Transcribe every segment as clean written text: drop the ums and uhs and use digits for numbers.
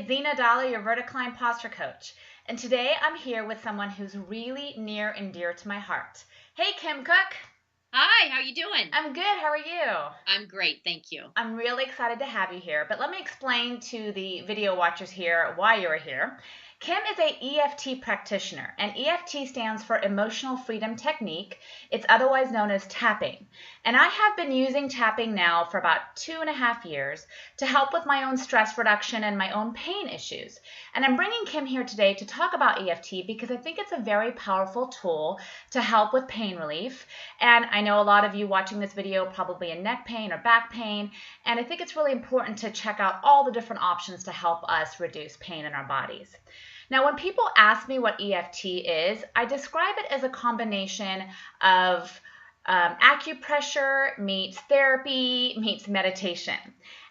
it's Zeena Dhalla, your VerticAlign posture coach. And today I'm here with someone who's really near and dear to my heart. Hey, Kim Cook. Hi, how you doing? I'm good. How are you? I'm great, thank you. I'm really excited to have you here, but let me explain to the video watchers here why you're here. Kim is a EFT practitioner, and EFT stands for Emotional Freedom Technique. It's otherwise known as tapping. And I have been using tapping now for about 2.5 years to help with my own stress reduction and my own pain issues. And I'm bringing Kim here today to talk about EFT because I think it's a very powerful tool to help with pain relief. And I know a lot of you watching this video probably in neck pain or back pain, and I think it's really important to check out all the different options to help us reduce pain in our bodies. Now, when people ask me what EFT is, I describe it as a combination of acupressure meets therapy meets meditation.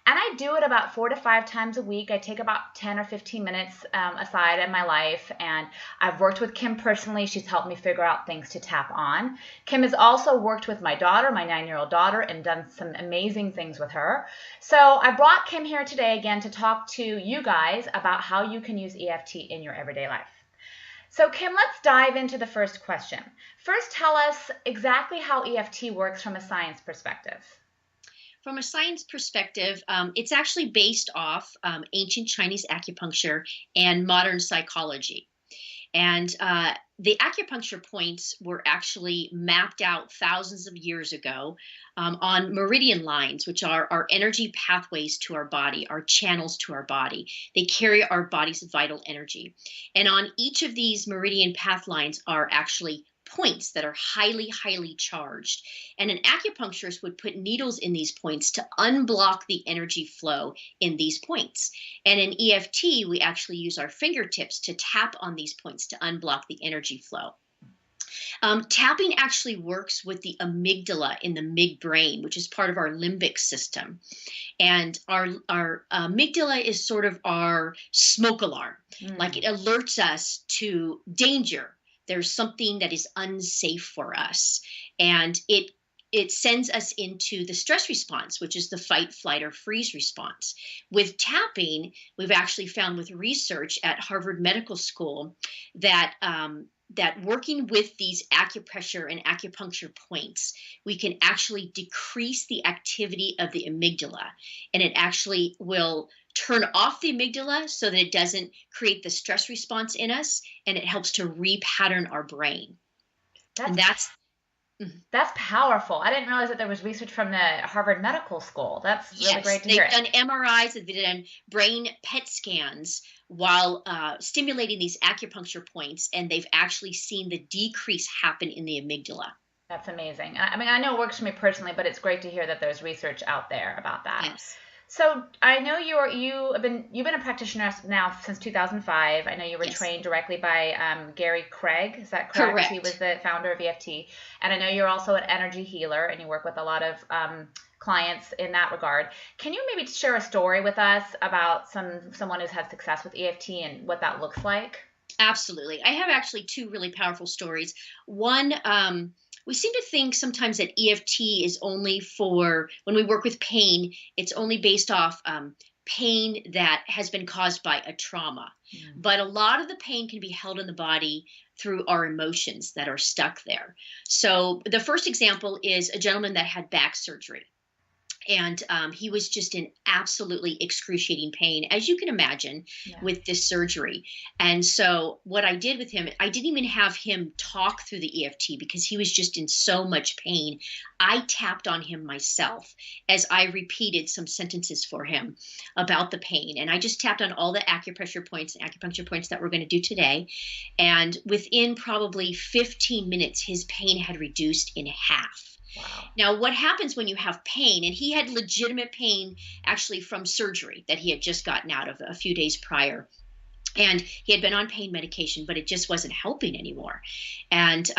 And I do it about 4 to 5 times a week. I take about 10 or 15 minutes aside in my life. And I've worked with Kim personally. She's helped me figure out things to tap on. Kim has also worked with my daughter, my 9-year-old daughter, and done some amazing things with her. So I brought Kim here today again to talk to you guys about how you can use EFT in your everyday life. So Kim, let's dive into the first question. First, tell us exactly how EFT works from a science perspective. From a science perspective, it's actually based off ancient Chinese acupuncture and modern psychology. And the acupuncture points were actually mapped out thousands of years ago on meridian lines, which are our energy pathways to our body, our channels to our body. They carry our body's vital energy. And on each of these meridian path lines are actually points that are highly, highly charged. And an acupuncturist would put needles in these points to unblock the energy flow in these points. And in EFT, we actually use our fingertips to tap on these points to unblock the energy flow. Tapping actually works with the amygdala in the midbrain, which is part of our limbic system. And our amygdala is sort of our smoke alarm. Like it alerts us to danger. There's something that is unsafe for us, and it sends us into the stress response, which is the fight, flight, or freeze response. With tapping, we've actually found with research at Harvard Medical School that that working with these acupressure and acupuncture points, we can actually decrease the activity of the amygdala, and it actually will turn off the amygdala so that it doesn't create the stress response in us, and it helps to repattern our brain. That's powerful. I didn't realize that there was research from the Harvard Medical School. That's really great to hear. They've done MRIs, they've done brain PET scans while stimulating these acupuncture points, and they've actually seen the decrease happen in the amygdala. That's amazing. I mean, I know it works for me personally, but it's great to hear that there's research out there about that. Yes. So I know you've been a practitioner now since 2005. I know you were trained directly by Gary Craig. Is that correct? Correct. He was the founder of EFT. And I know you're also an energy healer, and you work with a lot of clients in that regard. Can you maybe share a story with us about someone who's had success with EFT and what that looks like? Absolutely. I have actually 2 really powerful stories. One, we seem to think sometimes that EFT is only for when we work with pain, it's only based off pain that has been caused by a trauma. But a lot of the pain can be held in the body through our emotions that are stuck there. So the first example is a gentleman that had back surgery. And he was just in absolutely excruciating pain, as you can imagine, with this surgery. And so what I did with him, I didn't even have him talk through the EFT because he was just in so much pain. I tapped on him myself as I repeated some sentences for him about the pain. And I just tapped on all the acupressure points and acupuncture points that we're going to do today. And within probably 15 minutes, his pain had reduced in half. Wow. Now, what happens when you have pain, and he had legitimate pain actually from surgery that he had just gotten out of a few days prior. And he had been on pain medication, but it just wasn't helping anymore. And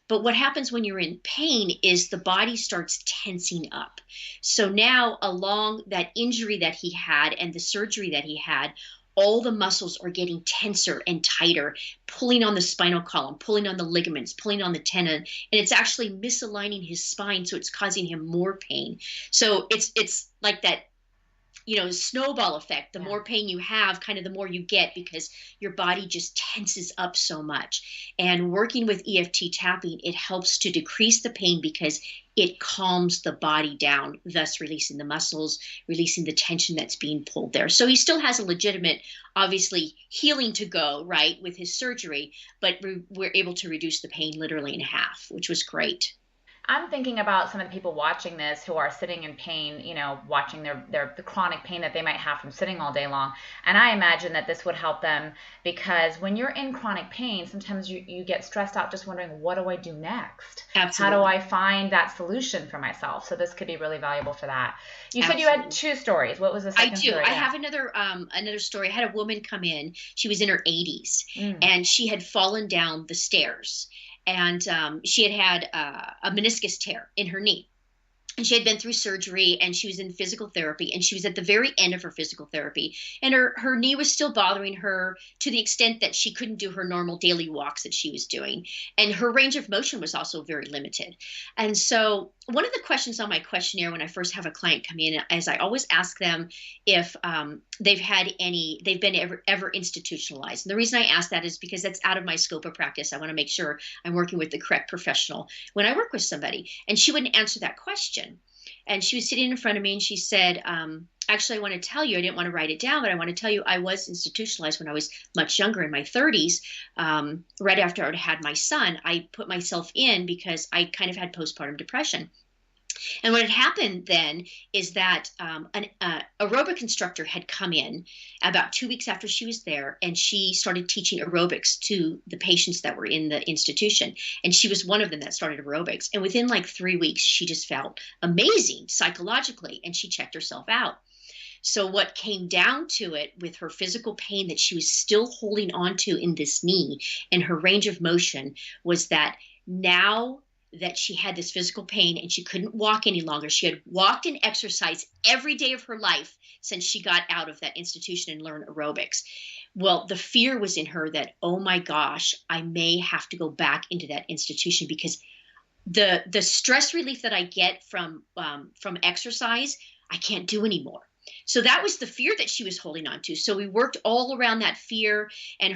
but what happens when you're in pain is the body starts tensing up. So now along that injury that he had and the surgery that he had, all the muscles are getting tenser and tighter, pulling on the spinal column, pulling on the ligaments, pulling on the tendon, and it's actually misaligning his spine, so it's causing him more pain. So it's like that snowball effect. The Yeah. more pain you have, kind of the more you get, because your body just tenses up so much. And working with EFT tapping, it helps to decrease the pain because it calms the body down, thus releasing the muscles, releasing the tension that's being pulled there. So he still has a legitimate, obviously, healing to go, right, with his surgery, but we're able to reduce the pain literally in half, which was great. I'm thinking about some of the people watching this who are sitting in pain, watching the chronic pain that they might have from sitting all day long. And I imagine that this would help them because when you're in chronic pain, sometimes you get stressed out just wondering, what do I do next? Absolutely. How do I find that solution for myself? So this could be really valuable for that. You said you Absolutely. had two stories. What was the second story? I have another story. I had a woman come in. She was in her 80s, Mm. and she had fallen down the stairs, and she had a meniscus tear in her knee. And she had been through surgery, and she was in physical therapy, and she was at the very end of her physical therapy, and her knee was still bothering her to the extent that she couldn't do her normal daily walks that she was doing, and her range of motion was also very limited. And so one of the questions on my questionnaire when I first have a client come in is I always ask them if they've been ever institutionalized. And the reason I ask that is because that's out of my scope of practice. I want to make sure I'm working with the correct professional when I work with somebody. And she wouldn't answer that question. And she was sitting in front of me and she said, actually, I want to tell you, I didn't want to write it down, but I want to tell you I was institutionalized when I was much younger, in my 30s. Right after I had my son, I put myself in because I kind of had postpartum depression. And what had happened then is that an aerobic instructor had come in about 2 weeks after she was there, and she started teaching aerobics to the patients that were in the institution. And she was one of them that started aerobics. And within like 3 weeks, she just felt amazing psychologically, and she checked herself out. So what came down to it with her physical pain that she was still holding on to in this knee and her range of motion was that now that she had this physical pain and she couldn't walk any longer. She had walked and exercised every day of her life since she got out of that institution and learned aerobics. Well, the fear was in her that, oh my gosh, I may have to go back into that institution because the stress relief that I get from exercise, I can't do anymore. So that was the fear that she was holding on to. So we worked all around that fear and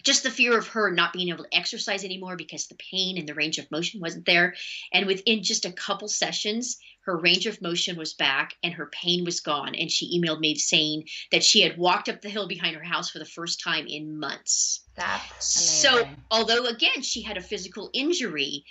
just the fear of her not being able to exercise anymore because the pain and the range of motion wasn't there. And within just a couple sessions, her range of motion was back and her pain was gone. And she emailed me saying that she had walked up the hill behind her house for the first time in months. That's amazing. So although, again, she had a physical injury,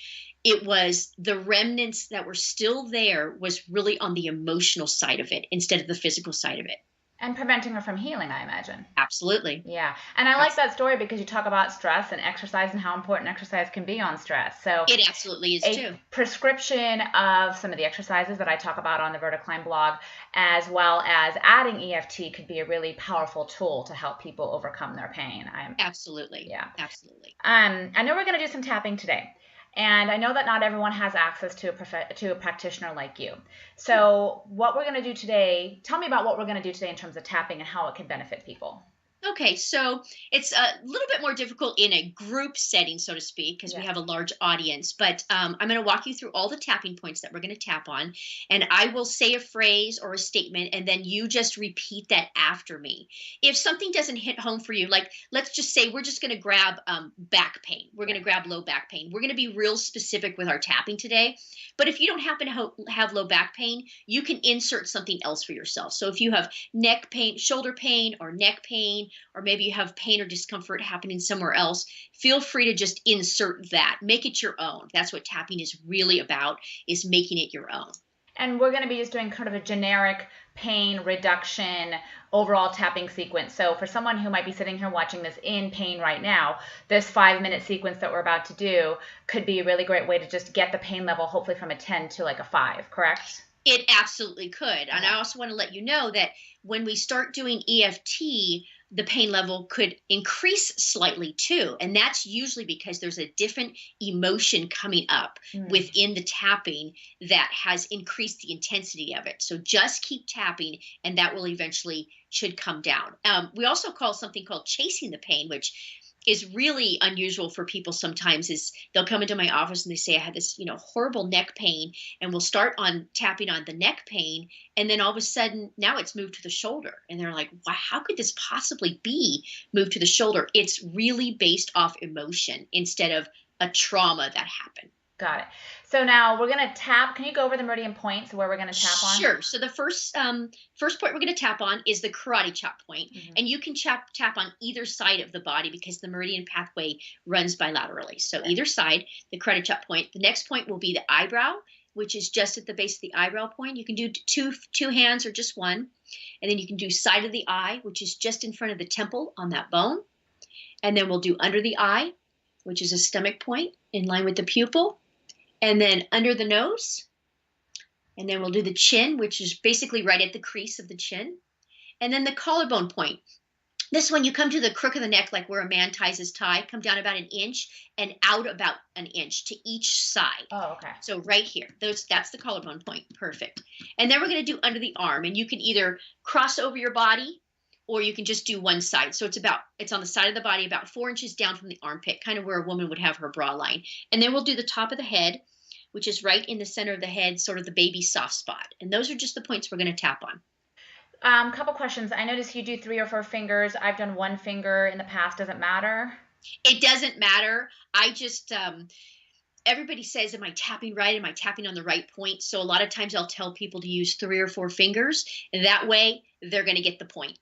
it was the remnants that were still there was really on the emotional side of it instead of the physical side of it. And preventing her from healing, I imagine. Absolutely. Yeah. And I like that story because you talk about stress and exercise and how important exercise can be on stress. So it absolutely is too. Prescription of some of the exercises that I talk about on the VerticAlign blog, as well as adding EFT, could be a really powerful tool to help people overcome their pain. Absolutely. Yeah. Absolutely. I know we're going to do some tapping today. And I know that not everyone has access to a practitioner like you. So what we're going to do today, tell me about what we're going to do today in terms of tapping and how it can benefit people. Okay, so it's a little bit more difficult in a group setting, so to speak, because we have a large audience. But I'm going to walk you through all the tapping points that we're going to tap on. And I will say a phrase or a statement, and then you just repeat that after me. If something doesn't hit home for you, like let's just say we're just going to grab back pain. We're going to grab low back pain. We're going to be real specific with our tapping today. But if you don't happen to have low back pain, you can insert something else for yourself. So if you have neck pain, shoulder pain, or neck pain, or maybe you have pain or discomfort happening somewhere else, feel free to just insert that. Make it your own. That's what tapping is really about, is making it your own. And we're going to be just doing kind of a generic pain reduction overall tapping sequence. So for someone who might be sitting here watching this in pain right now, this 5-minute sequence that we're about to do could be a really great way to just get the pain level, hopefully from a 10 to like a 5, correct? It absolutely could. And I also want to let you know that when we start doing EFT, the pain level could increase slightly too. And that's usually because there's a different emotion coming up within the tapping that has increased the intensity of it. So just keep tapping and that will eventually should come down. We also call something called chasing the pain, which is really unusual for people sometimes is they'll come into my office and they say, I had this, horrible neck pain, and we'll start on tapping on the neck pain. And then all of a sudden now it's moved to the shoulder. And they're like, wow, how could this possibly be moved to the shoulder? It's really based off emotion instead of a trauma that happened. Got it. So now we're going to tap. Can you go over the meridian points where we're going to tap on? Sure. So the first point we're going to tap on is the karate chop point. Mm-hmm. And you can tap on either side of the body because the meridian pathway runs bilaterally. So either side, the karate chop point. The next point will be the eyebrow, which is just at the base of the eyebrow point. You can do two hands or just one. And then you can do side of the eye, which is just in front of the temple on that bone. And then we'll do under the eye, which is a stomach point in line with the pupil. And then under the nose. And then we'll do the chin, which is basically right at the crease of the chin. And then the collarbone point. This one, you come to the crook of the neck, like where a man ties his tie, come down about an inch and out about an inch to each side. Oh, okay. So right here, that's the collarbone point. Perfect. And then we're going to do under the arm. And you can either cross over your body or you can just do one side. So it's on the side of the body, about 4 inches down from the armpit, kind of where a woman would have her bra line. And then we'll do the top of the head, which is right in the center of the head, sort of the baby soft spot. And those are just the points we're going to tap on. Couple questions. I noticed you do 3 or 4 fingers. I've done 1 finger in the past. Does it matter? It doesn't matter. I just, everybody says, am I tapping right? Am I tapping on the right point? So a lot of times I'll tell people to use 3 or 4 fingers. And that way they're going to get the point.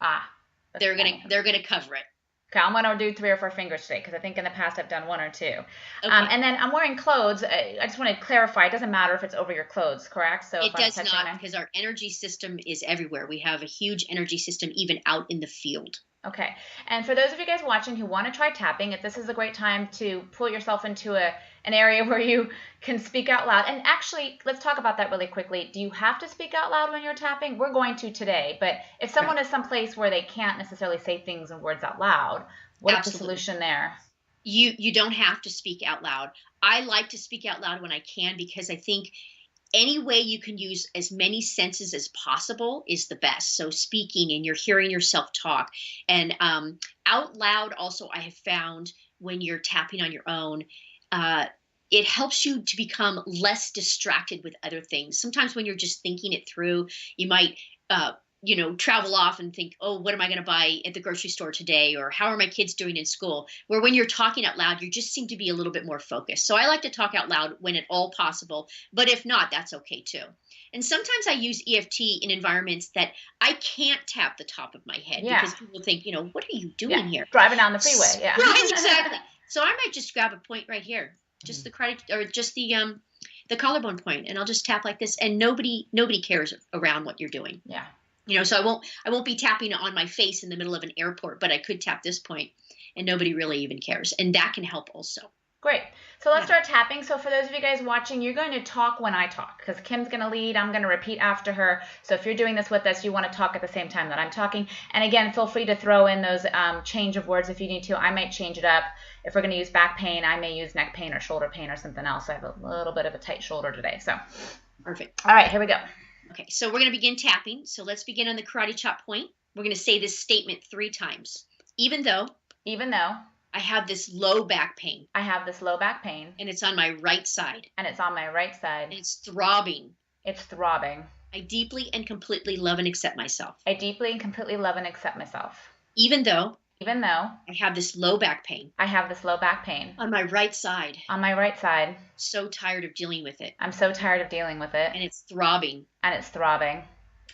They're going to cover it. Okay, I'm going to do 3 or 4 fingers today because I think in the past I've done 1 or 2. Okay. And then I'm wearing clothes. I just want to clarify, it doesn't matter if it's over your clothes, correct? So it does not, because our energy system is everywhere. We have a huge energy system even out in the field. Okay. And for those of you guys watching who want to try tapping, this is a great time to pull yourself into an area where you can speak out loud. And actually, let's talk about that really quickly. Do you have to speak out loud when you're tapping? We're going to today. But if someone is someplace where they can't necessarily say things and words out loud, what's the solution there? You don't have to speak out loud. I like to speak out loud when I can because I think any way you can use as many senses as possible is the best. So speaking and you're hearing yourself talk. And out loud also I have found when you're tapping on your own, it helps you to become less distracted with other things. Sometimes when you're just thinking it through, you might travel off and think, oh, what am I going to buy at the grocery store today? Or how are my kids doing in school? Where when you're talking out loud, you just seem to be a little bit more focused. So I like to talk out loud when at all possible. But if not, that's okay too. And sometimes I use EFT in environments that I can't tap the top of my head because people think, what are you doing here? Driving down the freeway. Yeah. Right, exactly. So I might just grab a point right here, just the credit or just the collarbone point, and I'll just tap like this, and nobody cares around what you're doing. Yeah. So I won't be tapping on my face in the middle of an airport, but I could tap this point and nobody really even cares. And that can help also. Great. So let's start tapping. So for those of you guys watching, you're going to talk when I talk because Kim's going to lead. I'm going to repeat after her. So if you're doing this with us, you want to talk at the same time that I'm talking. And again, feel free to throw in those change of words if you need to. I might change it up. If we're going to use back pain, I may use neck pain or shoulder pain or something else. I have a little bit of a tight shoulder today. So perfect. All right, here we go. Okay, so we're going to begin tapping. So let's begin on the karate chop point. We're going to say this statement 3 times. Even though I have this low back pain. I have this low back pain. And it's on my right side. And it's on my right side. And it's throbbing. It's throbbing. I deeply and completely love and accept myself. I deeply and completely love and accept myself. Even though I have this low back pain. I have this low back pain. On my right side. On my right side. So tired of dealing with it. I'm so tired of dealing with it. And it's throbbing. And it's throbbing.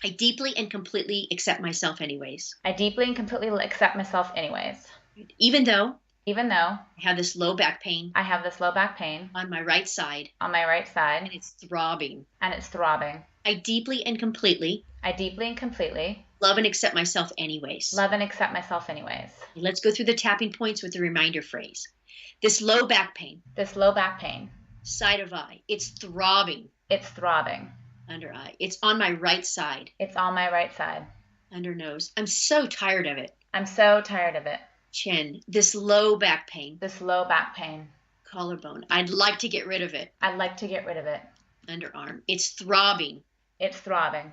I deeply and completely accept myself anyways. I deeply and completely accept myself anyways. Even though I have this low back pain. I have this low back pain. On my right side. On my right side. And it's throbbing. And it's throbbing. I deeply and completely love and accept myself anyways. Love and accept myself anyways. Let's go through the tapping points with the reminder phrase. This low back pain. This low back pain. Side of eye. It's throbbing. It's throbbing. Under eye. It's on my right side. It's on my right side. Under nose. I'm so tired of it. I'm so tired of it. Chin. This low back pain. This low back pain. Collarbone. I'd like to get rid of it. I'd like to get rid of it. Underarm. It's throbbing. It's throbbing.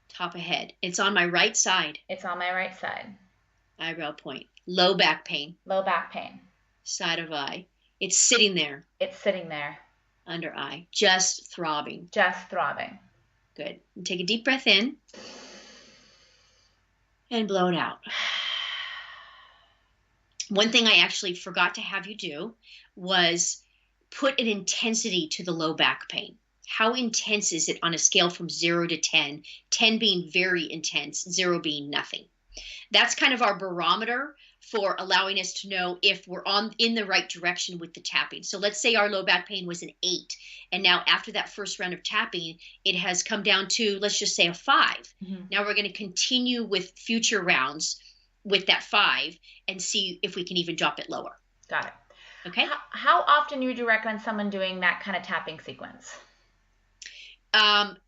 Top of head. It's on my right side. It's on my right side. Eyebrow point. Low back pain. Low back pain. side of eye. It's sitting there. It's sitting there. Under eye. Just throbbing. Just throbbing. Good. And take a deep breath in. And blow it out. One thing I actually forgot to have you do was put an intensity to the low back pain. How intense is it on a scale from 0 to 10? 10 being very intense, 0 being nothing. That's kind of our barometer for allowing us to know if we're in the right direction with the tapping. So let's say our low back pain was an 8. And now after that first round of tapping, it has come down to, let's just say, a 5. Mm-hmm. Now we're going to continue with future rounds with that 5 and see if we can even drop it lower. Got it. Okay. How often would you recommend someone doing that kind of tapping sequence?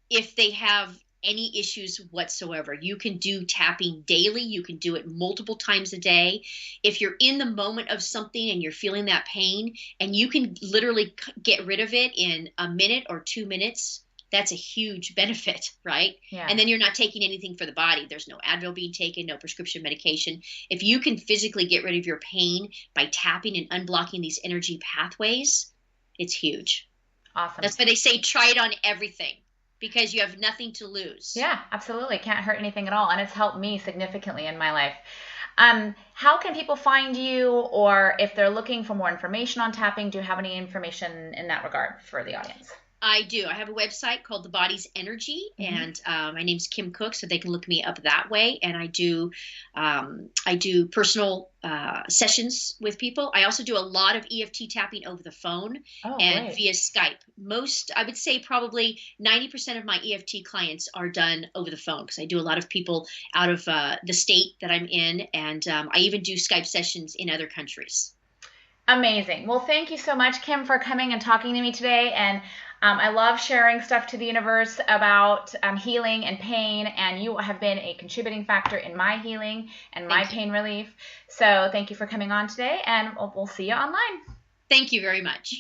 If they have any issues whatsoever, you can do tapping daily. You can do it multiple times a day. If you're in the moment of something and you're feeling that pain and you can literally get rid of it in a minute or 2 minutes, that's a huge benefit, right? Yeah. And then you're not taking anything for the body. There's no Advil being taken, no prescription medication. If you can physically get rid of your pain by tapping and unblocking these energy pathways, it's huge. Awesome. That's why they say try it on everything, because you have nothing to lose. Yeah, absolutely. Can't hurt anything at all. And it's helped me significantly in my life. How can people find you, or if they're looking for more information on tapping, do you have any information in that regard for the audience? I do. I have a website called The Body's Energy, and my name's Kim Cook, so they can look me up that way. And I do personal sessions with people. I also do a lot of EFT tapping over the phone and via Skype. I would say probably 90% of my EFT clients are done over the phone, because I do a lot of people out of the state that I'm in, and I even do Skype sessions in other countries. Amazing. Well, thank you so much, Kim, for coming and talking to me today. And I love sharing stuff to the universe about healing and pain, and you have been a contributing factor in my healing and my pain relief. So thank you for coming on today, and we'll see you online. Thank you very much.